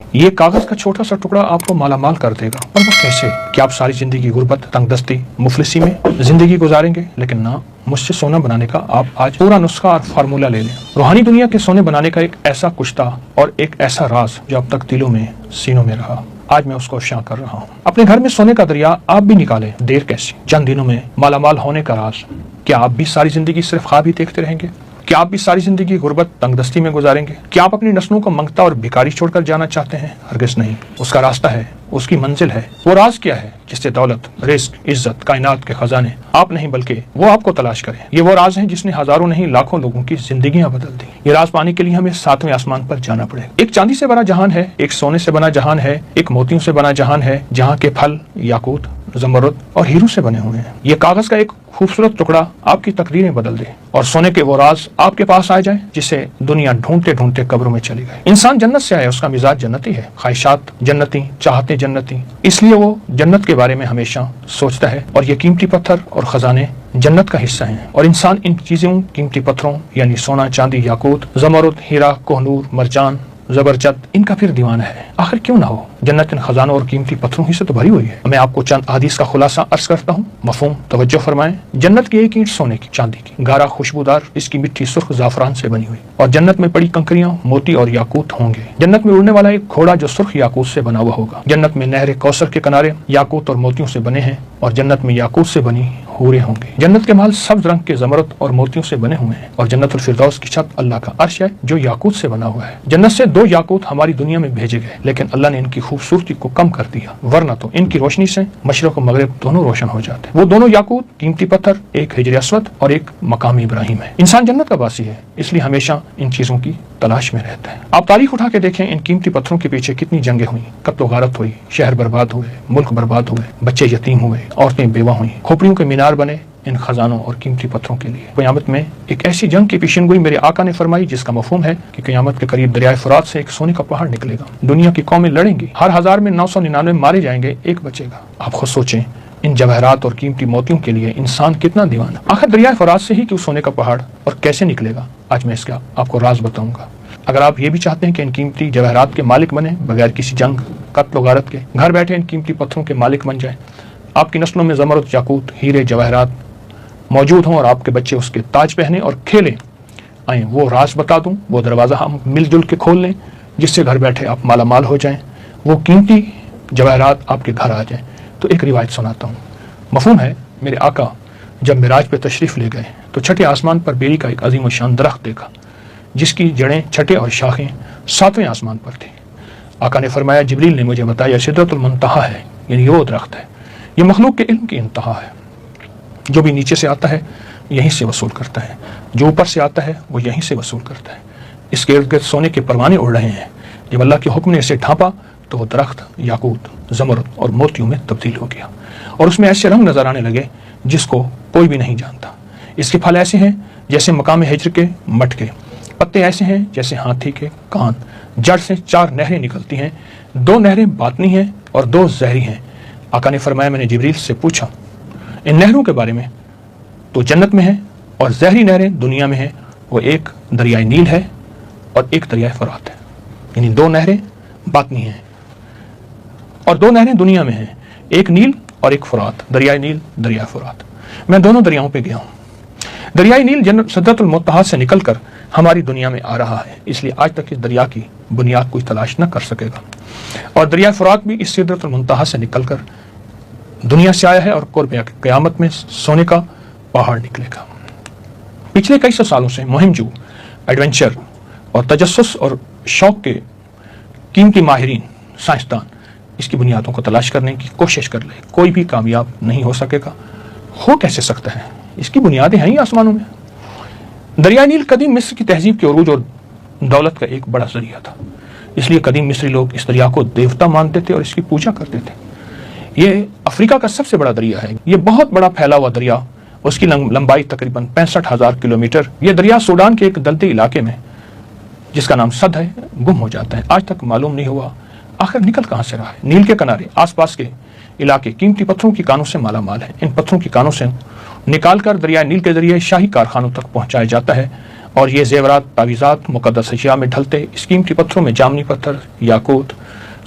یہ کاغذ کا چھوٹا سا ٹکڑا آپ کو مالا مال کر دے گا، اور وہ کیسے؟ کہ آپ ساری زندگی غربت، تنگ دستی، مفلسی میں زندگی گزاریں گے، لیکن نہ، مجھ سے سونا بنانے کا آپ آج پورا نسخہ اور فارمولہ لے لیں۔ روحانی دنیا کے سونے بنانے کا ایک ایسا کچھ تھا اور ایک ایسا راز جو اب تک دلوں میں، سینوں میں رہا، آج میں اس کو افشاں کر رہا ہوں۔ اپنے گھر میں سونے کا دریا آپ بھی نکالیں، دیر کیسی؟ چند دنوں میں مالا مال ہونے کا راز۔ کیا آپ بھی ساری زندگی صرف خواب ہی دیکھتے رہیں گے؟ کیا آپ بھی ساری زندگی غربت، تنگ دستی میں گزاریں گے؟ کیا آپ اپنی نسلوں کو منگتا اور بھکاری چھوڑ کر جانا چاہتے ہیں؟ ہرگز نہیں۔ اس کا راستہ ہے، اس کی منزل ہے۔ وہ راز کیا ہے جس سے دولت، رزق، عزت، کائنات کے خزانے آپ نہیں بلکہ وہ آپ کو تلاش کریں؟ یہ وہ راز ہے جس نے ہزاروں نہیں لاکھوں لوگوں کی زندگیاں بدل دی۔ یہ راز پانے کے لیے ہمیں 7ویں آسمان پر جانا پڑے۔ ایک چاندی سے بنا جہان ہے، ایک سونے سے بنا جہان ہے، ایک موتیوں سے بنا جہان ہے، جہاں کے پھل یاقوت، زمرد اور ہیرو سے بنے ہوئے ہیں۔ یہ کاغذ کا ایک خوبصورت ٹکڑا آپ کی تقدیریں بدل دے اور سونے کے وہ راز آپ کے پاس آ جائیں جسے دنیا ڈھونڈتے ڈھونڈتے قبروں میں چلی گئی۔ انسان جنت سے آیا، اس کا مزاج جنتی ہے، خواہشات جنتی، چاہتے جنتی، اس لیے وہ جنت کے بارے میں ہمیشہ سوچتا ہے، اور یہ قیمتی پتھر اور خزانے جنت کا حصہ ہیں، اور انسان ان چیزوں، قیمتی پتھروں یعنی سونا، چاندی، یاقوت، زمرد، ہیرا، کوہ نور، مرجان، زبرجد، ان کا پھر دیوانہ ہے۔ آخر کیوں نہ ہو؟ جنت ان خزانوں اور قیمتی پتھروں ہی سے تو بھری ہوئی ہے۔ میں آپ کو چند احادیث کا خلاصہ عرض کرتا ہوں، مفہوم توجہ فرمائیں۔ جنت کی ایک اینٹ سونے کی، چاندی کی، گارا خوشبودار، اس کی مٹی سرخ زعفران سے بنی ہوئی، اور جنت میں پڑی کنکریاں موتی اور یاقوت ہوں گے۔ جنت میں اڑنے والا ایک گھوڑا جو سرخ یاقوت سے بنا ہوا ہوگا۔ جنت میں نہر کوثر کے کنارے یاقوت اور موتیوں سے بنے ہیں، اور جنت میں یاقوت سے بنی حوریں ہوں گے۔ جنت کے محل سبز رنگ کے زمرد اور موتیوں سے بنے ہوئے ہیں، اور جنت الفردوس کی چھت اللہ کا عرش ہے جو یاقوت سے بنا ہوا ہے۔ جنت سے 2 یاقوت ہماری دنیا میں بھیجے گئے، لیکن اللہ نے ان کی خوبصورتی کو کم کر دیا، ورنہ تو ان کی روشنی سے مشرق و مغرب دونوں روشن ہو جاتے۔ وہ دونوں یاقوت، قیمتی پتھر، ایک ہجر اسود اور ایک مقام ابراہیم ہے۔ انسان جنت کا باسی ہے، اس لیے ہمیشہ ان چیزوں کی تلاش میں رہتا ہے۔ آپ تاریخ اٹھا کے دیکھیں، ان قیمتی پتھروں کے پیچھے کتنی جنگیں ہوئیں، قتل و غارت ہوئی، شہر برباد ہوئے، ملک برباد ہوئے، بچے یتیم ہوئے، عورتیں بیوہ ہوئیں، کھوپڑیوں کے مینار بنے ان خزانوں اور قیمتی پتھروں کے لیے۔ قیامت میں ایک ایسی جنگ کی پیشن گوئی میرے آقا نے فرمائی جس کا مفہوم ہے کہ قیامت کے قریب دریائے فرات سے ایک سونے کا پہاڑ نکلے گا، دنیا کی قومیں لڑیں گی، ہر 1000 میں 999 مارے جائیں گے، ایک بچے گا۔ آپ خود سوچیں، ان جواہرات اور قیمتی موتیوں کے لیے انسان کتنا دیوانہ۔ آخر دریائے فرات سے ہی کیوں سونے کا پہاڑ اور کیسے نکلے گا؟ آج میں اس کا آپ کو راز بتاؤں گا۔ اگر آپ یہ بھی چاہتے ہیں کہ ان قیمتی جواہرات کے مالک بنے بغیر کسی جنگ، قتل و غارت کے، گھر بیٹھے ان قیمتی پتھروں کے مالک بن جائیں، آپ کی نسلوں میں زمرد، یاقوت، ہیرے، جواہرات موجود ہوں، اور آپ کے بچے اس کے تاج پہنے اور کھیلیں، آئیں وہ راز بتا دوں، وہ دروازہ ہم مل جل کے کھول لیں جس سے گھر بیٹھے آپ مالا مال ہو جائیں، وہ قیمتی جواہرات آپ کے گھر آ جائیں۔ تو ایک روایت سناتا ہوں، مفہوم ہے، میرے آقا جب معراج پہ تشریف لے گئے تو چھٹے آسمان پر بیری کا ایک عظیم و شان درخت دیکھا جس کی جڑیں، چھٹے اور شاخیں 7ویں آسمان پر تھیں۔ آقا نے فرمایا، جبریل نے مجھے بتایا سدرۃ المنتہا ہے، یعنی وہ درخت ہے، یہ مخلوق کے علم کی انتہا ہے، جو بھی نیچے سے آتا ہے یہیں سے وصول کرتا ہے، جو اوپر سے آتا ہے وہ یہیں سے وصول کرتا ہے۔ اس کے ارد گرد سونے کے پروانے اڑ رہے ہیں، جب اللہ کے حکم نے اسے ڈھانپا تو وہ درخت یاقوت، زمرد اور موتیوں میں تبدیل ہو گیا، اور اس میں ایسے رنگ نظر آنے لگے جس کو کوئی بھی نہیں جانتا۔ اس کے پھل ایسے ہیں جیسے مقام ہجر کے مٹکے، پتے ایسے ہیں جیسے ہاتھی کے کان، جڑ سے 4 نہریں نکلتی ہیں، 2 نہریں باطنی ہیں اور 2 زہری ہیں۔ آقا نے فرمایا، میں نے جبریل سے پوچھا ان نہروں کے بارے میں، تو جنت میں ہیں، اور زہری نہریں دنیا میں ہیں، وہ ایک دریائے نیل ہے اور ایک دریائے فرات ہے، یعنی 2 نہریں باطنی ہیں اور 2 نہریں دنیا میں ہیں، ایک نیل اور ایک فرات، دریائے نیل، دریائے فرات۔ میں دونوں دریاؤں پہ گیا ہوں۔ دریائے نیل جنت سدرۃ المنتہا سے نکل کر ہماری دنیا میں آ رہا ہے، اس لیے آج تک اس دریا کی بنیاد کوئی تلاش نہ کر سکے گا، اور دریائے فرات بھی اس سدرۃ المنتہا سے نکل کر دنیا سے آیا ہے، اور قرب قیامت میں سونے کا پہاڑ نکلے گا۔ پچھلے کئی سو سالوں سے مہم جو ایڈونچر اور تجسس اور شوق کے قیمتی ماہرین، سائنسدان اس کی بنیادوں کو تلاش کرنے کی کوشش کر لے، کوئی بھی کامیاب نہیں ہو سکے گا۔ ہو کیسے سکتا ہے؟ اس کی بنیادیں ہیں ہی آسمانوں میں۔ دریائے نیل قدیم مصر کی تہذیب کے عروج اور دولت کا ایک بڑا ذریعہ تھا، اس لیے قدیم مصری لوگ اس دریا کو دیوتا مانتے تھے اور اس کی پوجا کرتے تھے۔ یہ افریقہ کا سب سے بڑا دریا ہے، یہ بہت بڑا پھیلا ہوا دریا، اس کی لمبائی تقریباً 65,000 کلومیٹر۔ یہ دریا سوڈان کے ایک دلدلی علاقے میں جس کا نام سد ہے گم ہو جاتا ہے، آج تک معلوم نہیں ہوا آخر نکل کہاں سے رہا ہے۔ نیل کے کنارے آس پاس کے علاقے قیمتی پتھروں کی کانوں سے مالا مال ہیں، ان پتھروں کی کانوں سے نکال کر دریائے نیل کے ذریعے شاہی کارخانوں تک پہنچایا جاتا ہے، اور یہ زیورات، تعویذات، مقدس اشیاء میں ڈھلتے اس قیمتی پتھروں میں جامنی پتھر، یاقوت،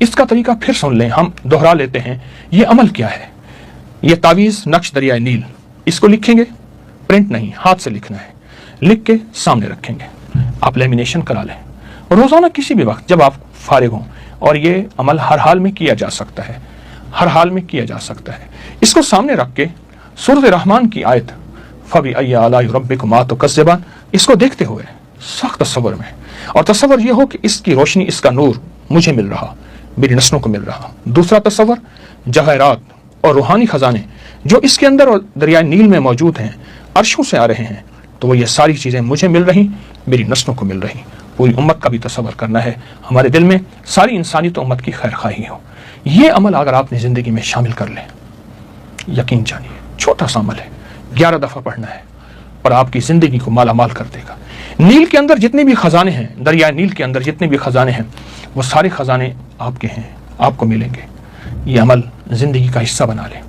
اس کا طریقہ پھر سن لیں, ہم دوہرا لیتے ہیں. یہ عمل کیا ہے؟ یہ تعویذ نقش دریائے نیل, اس کو لکھیں گے, پرنٹ نہیں, ہاتھ سے لکھنا ہے, لکھ کے سامنے رکھیں گے. آپ لیمینیشن کرا لیں روزانہ کسی بھی وقت جب آپ فارغ ہوں, اور یہ عمل ہر حال میں کیا جا سکتا ہے, ہر حال میں کیا جا سکتا ہے. اس کو سامنے رکھ کے سورۃ رحمان کی آیت فَبِأَيِّ آلَاءِ رَبِّكُمَا تُكَذِّبَانِ, اس کو دیکھتے ہوئے سخت تصور میں, اور تصور یہ ہو کہ اس کی روشنی, اس کا نور مجھے مل رہا, میری نسلوں کو مل رہا. دوسرا تصور, جواہرات اور روحانی خزانے جو اس کے اندر اور دریائے نیل میں موجود ہیں, عرشوں سے آ رہے ہیں, تو وہ یہ ساری چیزیں مجھے مل رہی, میری نسلوں کو مل رہی. پوری امت کا بھی تصور کرنا ہے, ہمارے دل میں ساری انسانیت و امت کی خیر خواہی ہو. یہ عمل اگر آپ نے زندگی میں شامل کر لیں, یقین جانیے چھوٹا سا عمل ہے, 11 دفعہ پڑھنا ہے, اور آپ کی زندگی کو مالا مال کر دے گا. نیل کے اندر جتنے بھی خزانے ہیں, دریائے نیل کے اندر جتنے بھی خزانے ہیں, وہ سارے خزانے آپ کے ہیں, آپ کو ملیں گے. یہ عمل زندگی کا حصہ بنا لیں.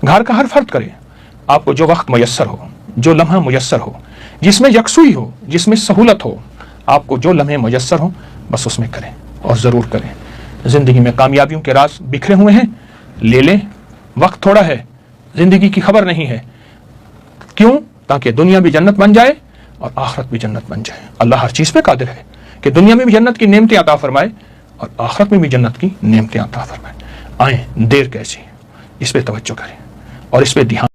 گھر کا ہر فرد کرے, آپ کو جو وقت میسر ہو, جو لمحہ میسر ہو, جس میں یکسوئی ہو, جس میں سہولت ہو, آپ کو جو لمحے میسر ہوں بس اس میں کریں, اور ضرور کریں. زندگی میں کامیابیوں کے راز بکھرے ہوئے ہیں, لے لیں. وقت تھوڑا ہے, زندگی کی خبر نہیں ہے. کیوں؟ تاکہ دنیا بھی جنت بن جائے اور آخرت بھی جنت بن جائے. اللہ ہر چیز پہ قادر ہے کہ دنیا میں بھی جنت کی نعمتیں عطا فرمائے اور آخرت میں بھی جنت کی نعمتیں عطا فرمائے. آئیں, دیر کیسی, اس پہ توجہ کریں اور اس پہ دھیان